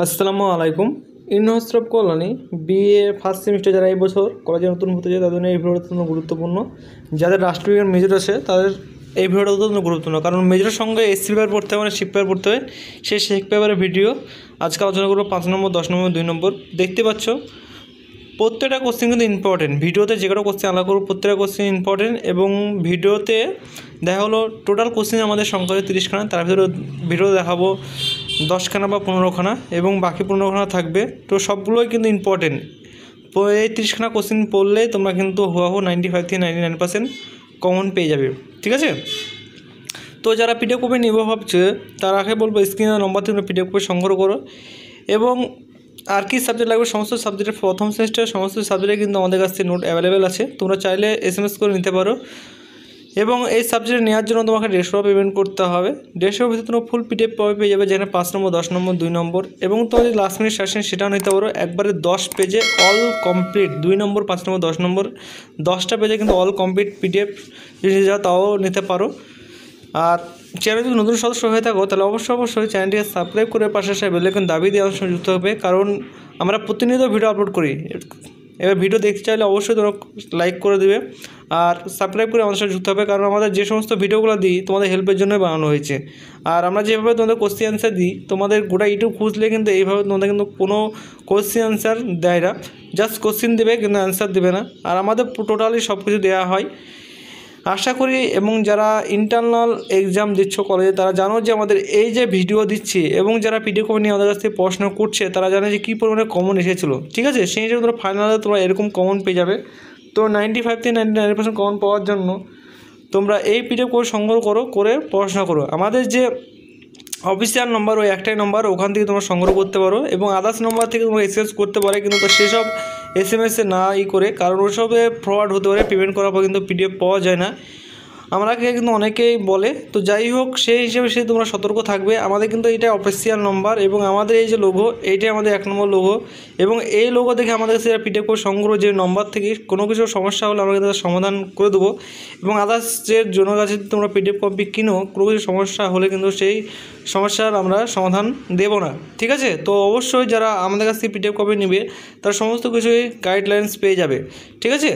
আসসালামু আলাইকুম। University of Kalyani BA first semester যারা এই বছর কলেজে নতুন হতে যায় তাদের জন্য এই ভিডিওটা অত্যন্ত গুরুত্বপূর্ণ। যাদের রাষ্ট্রবিজ্ঞান মেজর আছে তাদের এই ভিডিওটা অত্যন্ত গুরুত্বপূর্ণ, কারণ মেজরের সঙ্গে এসসি পেপার পড়তে হবে, মানে শিক পেপার পড়তে হবে। সেই শিক পেপারের ভিডিও আজকে আলোচনা করবো 5 নম্বর, 10 নম্বর, 2 নম্বর। দেখতে পাচ্ছ প্রত্যেকটা কোশ্চেন কিন্তু ইম্পর্টেন্ট। ভিডিওতে যে কটা কোশ্চেন আলাদা করবো প্রত্যেকটা কোশ্চেন ইম্পর্টেন্ট, এবং ভিডিওতে দেখা হলো টোটাল কোশ্চেন আমাদের সংখ্যা 30খানা, তার ভিতরে ভিডিওতে দেখাবো 10খানা বা 15খানা, এবং বাকি 15খানা থাকবে। তো সবগুলোই কিন্তু ইম্পর্টেন্ট। তো এই 30খানা কোশ্চেন পড়লে তোমরা কিন্তু হুবহু 95 থেকে 99% কমন পেয়ে যাবে, ঠিক আছে? তো যারা পিডিএফ কপি নেবে ভাবছে তার আগে বলবো স্ক্রিনের নম্বর থেকে পিডিএফ কপি সংগ্রহ করো। এবং আর কি সাবজেক্ট লাগবে, সমস্ত সাবজেক্টের প্রথম সেমিস্টার সমস্ত সাবজেক্টে কিন্তু আমাদের কাছে নোট অ্যাভেলেবেল আছে, তোমরা চাইলে SMS করে নিতে পারো। এবং এই সাবজেক্ট নেওয়ার জন্য তোমাকে 150 পেমেন্ট করতে হবে। 150 ভিতরে তোমার ফুল পিডিএফ পেয়ে যাবে, যেখানে 5 নম্বর, 10 নম্বর, 2 নম্বর, এবং তোমার যে লাস্ট মিনিট সেশন সেটাও নিতে পারো। একবারে 10 পেজে অল কমপ্লিট 2 নম্বর, 5 নম্বর, 10 নম্বর 10টা পেজে কিন্তু অল কমপ্লিট পিডিএফ যদি যাও তাও নিতে পারো। আর চ্যানেল যদি নতুন সদস্য হয়ে থাকো তাহলে অবশ্যই চ্যানেলটিকে সাবস্ক্রাইব করে পাশে বেল আইকন দাবি দেওয়ার সঙ্গে যুক্ত হবে, কারণ আমরা প্রতিনিয়ত ভিডিও আপলোড করি। এবার ভিডিও দেখতে চাইলে অবশ্যই তোমরা লাইক করে দেবে আর সাবস্ক্রাইব করে আমাদের সাথে যুক্ত হবে, কারণ আমাদের যে সমস্ত ভিডিওগুলো দিই তোমাদের হেল্পের জন্যই বানানো হয়েছে। আর আমরা যেভাবে তোমাদের কোশ্চেন অ্যান্সার দিই, তোমাদের গোটা ইউটিউব খুঁজলে কিন্তু এইভাবে তোমাদের কিন্তু কোনো কোশ্চেন অ্যান্সার দেয় না, জাস্ট কোশ্চেন দেবে কিন্তু অ্যান্সার দেবে না। আর আমাদের টোটালি সব কিছু দেওয়া হয় আশা করি। এবং যারা ইন্টারনাল এক্সাম দিচ্ছ কলেজে তারা জানো যে আমাদের এই যে ভিডিও দিচ্ছি, এবং যারা পিডিএফ কপি নিয়ে আমাদের কাছ থেকে পড়াশোনা করছে তারা জানে যে কী পরিমাণে কমন এসেছিলো, ঠিক আছে? সেই হিসেবে তোমরা ফাইনালে তোমরা এরকম কমন পেয়ে যাবে। তো 95 থেকে 99% কমন পাওয়ার জন্য তোমরা এই পিডিএফ কপি সংগ্রহ করে পড়াশোনা করো। আমাদের যে অফিসিয়াল নম্বর ওই একটাই নম্বর, ওখান থেকে তোমরা সংগ্রহ করতে পারো, এবং আদার্স নম্বর থেকে তোমরা SMS করতে পারো, কিন্তু তো সেসব SMS না করে, কারণ ওসবে ফ্রড হতে পারে, পেমেন্ট করার পর কিন্তু পিডিএফ পাওয়া যায় না, আমাকে কিন্তু অনেকেই বলে। তো যাই হোক, সেই হিসেবে তোমরা সতর্ক থাকবে। আমাদের কিন্তু এটা অফিসিয়াল নম্বর, এবং আমাদের এই যে লোগো এইটাই আমাদের 1 নম্বর লোগো, এবং এই লোগো দেখে আমাদের কাছে পিডিএফ করে সংগ্রহ যে নম্বর থেকে কোনো কিছু সমস্যা হলে আমরা কিন্তু সমাধান করে দেবো। এবং আদার্সের জন্য কাছে তোমরা পিডিএফ কপি কিনো, কোনো কিছু সমস্যা হলে কিন্তু সেই সমস্যার আমরা সমাধান দেব না, ঠিক আছে? তো অবশ্যই যারা আমাদের কাছ থেকে পিডিএফ কপি নেবে তার সমস্ত কিছুই গাইডলাইন্স পেয়ে যাবে, ঠিক আছে?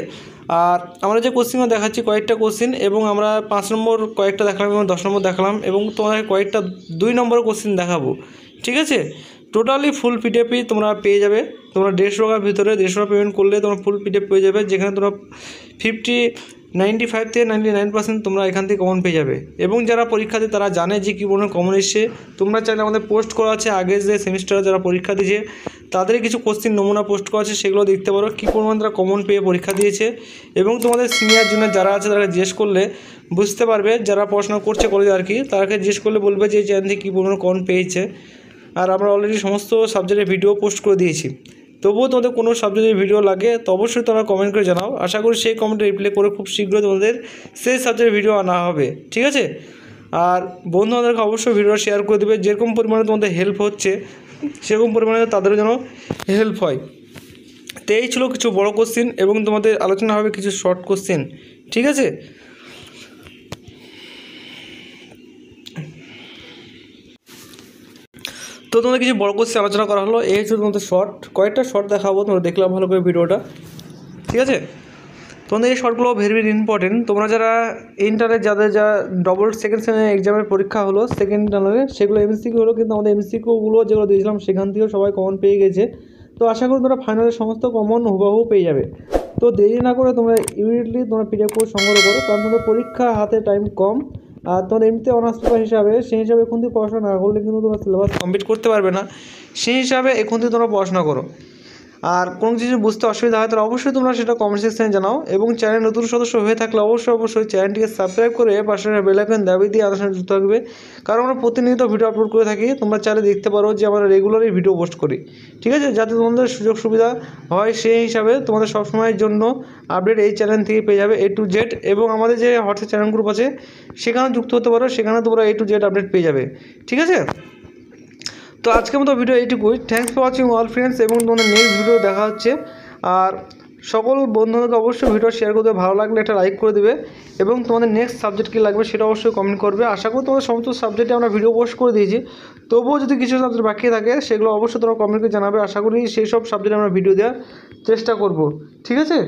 আর আমরা যে কোশ্চেনগুলো দেখাচ্ছি কয়েকটা কোশ্চেন, এবং আমরা 5 নম্বর কয়েকটা দেখালাম এবং 10 নম্বর দেখালাম, এবং তোমাদের কয়েকটা 2 নম্বর কোশ্চেন দেখাবো, ঠিক আছে? টোটালি ফুল পিডিএফই তোমরা পেয়ে যাবে। তোমরা 150 টাকার ভিতরে 150 টাকা পেমেন্ট করলে তোমরা ফুল পিডিএফ পেয়ে যাবে, যেখানে তোমরা 95 থেকে 99% তোমরা এখান থেকে কমন পেয়ে যাবে। এবং যারা পরীক্ষা দেয় তারা জানে যে কী পরিমাণ কমন এসছে। তোমরা চাইলে আমাদের পোস্ট করা আছে আগের যে সেমিস্টারে যারা পরীক্ষা দিয়েছে তাদের কিছু কোশ্চেন নমুনা পোস্ট করা আছে, সেগুলো দেখতে পারো কী পরিমাণ তারা কমন পেয়ে পরীক্ষা দিয়েছে। এবং তোমাদের সিনিয়র জুনিয়র যারা আছে তারা জিজ্ঞেস করলে বুঝতে পারবে, যারা পড়াশোনা করছে কলেজে আর কি, তারাকে জিজ্ঞেস করলে বলবে যে চ্যানেল থেকে কী পরিমাণ কমন পেয়েছে। আর আমরা অলরেডি সমস্ত সাবজেক্টের ভিডিও পোস্ট করে দিয়েছি। তবুও তোমাদের কোনো সাবজেক্টের ভিডিও লাগে তো অবশ্যই তোমরা কমেন্ট করে জানাও। আশা করি সেই কমেন্টে রিপ্লাই করে খুব শীঘ্রই তোমাদের সেই সাবজেক্টের ভিডিও আনা হবে, ঠিক আছে? আর বন্ধুদেরকে অবশ্যই ভিডিওটা শেয়ার করে দেবে, যেরকম পরিমাণে তোমাদের হেল্প হচ্ছে সেরকম পরিমাণে তাদের যেন হেল্প হয়। তো এই ছিল কিছু বড় কোশ্চেন, এবং তোমাদের আলোচনা হবে কিছু শর্ট কোশ্চেন, ঠিক আছে? তো তোমাদের কিছু বড় কোশ্চেন আলোচনা করা হলো, এই হচ্ছে তোমাদের শর্ট, কয়েকটা শর্ট দেখাবো, তোমরা দেখলাম ভালো করে ভিডিওটা, ঠিক আছে? তোমাদের এই শর্টগুলো ভেরি ইম্পর্টেন্ট। তোমরা যারা ইন্টারে যাদের যা সেকেন্ড সেমিস্টার এক্সামের পরীক্ষা হলো সেকেন্ড টার্মে, সেগুলো MCQ হলো, কিন্তু আমাদের MCQগুলো যেগুলো দিয়েছিলাম সেখান থেকেও সবাই কমন পেয়ে গেছে। তো আশা করি তোমরা ফাইনালের সমস্ত কমন হুবহু পেয়ে যাবে। তো দেরি না করে তোমরা ইমিডিয়েটলি তোমরা পিডিএফ করে সংগ্রহ করো, কারণ তোমাদের পরীক্ষা হাতে টাইম কম। আর তোমাদের এমনিতে অনার্স পেপার হিসাবে সেই হিসাবে এখন থেকে পড়াশোনা না করলে কিন্তু তোমরা সিলেবাস কমপ্লিট করতে পারবে না। সেই হিসাবে এখন থেকে তোমরা পড়াশোনা করো। আর কোনো কিছু বুঝতে অসুবিধা হয় তাহলে অবশ্যই তোমরা সেটা কমেন্ট সেকশনে জানাও, এবং চ্যানেল নতুন সদস্য হয়ে থাকলে অবশ্যই চ্যানেলটিকে সাবস্ক্রাইব করে পাশে বেল আইকন দাবি দিয়ে আমাদের সাথে যুক্ত থাকবে, কারণ আমরা প্রতিনিয়ত ভিডিও আপলোড করে থাকি। তোমরা চাইলে দেখতে পারো যে আমরা রেগুলারই ভিডিও পোস্ট করি, ঠিক আছে? যাতে তোমাদের সুযোগ সুবিধা হয় সেই হিসাবে তোমাদের সবসময়ের জন্য আপডেট এই চ্যানেল থেকে পেয়ে যাবে A to Z। এবং আমাদের যে হোয়াটসঅ্যাপ চ্যানেল গ্রুপ আছে সেখানে যুক্ত হতে পারো, সেখানে তোমরা A to Z আপডেট পেয়ে যাবে, ঠিক আছে? তো আজকের মতো ভিডিও এইটুকুই। Thanks for watching all friends, এবং তোমাদের নেক্সট ভিডিও দেখা হচ্ছে। আর সকল বন্ধুদেরকে অবশ্যই ভিডিও শেয়ার করে দেবে, ভালো লাগলে একটা লাইক করে দেবে এবং তোমাদের নেক্সট সাবজেক্ট কী লাগবে সেটা অবশ্যই কমেন্ট করবে। আশা করি তোমাদের সমস্ত সাবজেক্টে আমরা ভিডিও পোস্ট করে দিয়েছি, তবুও যদি কিছু সাবজেক্ট বাকি থাকে সেগুলো অবশ্যই তোমরা কমেন্ট করে জানাবে। আশা করি সেই সব সাবজেক্টে আমরা ভিডিও দেওয়ার চেষ্টা করব। ঠিক আছে।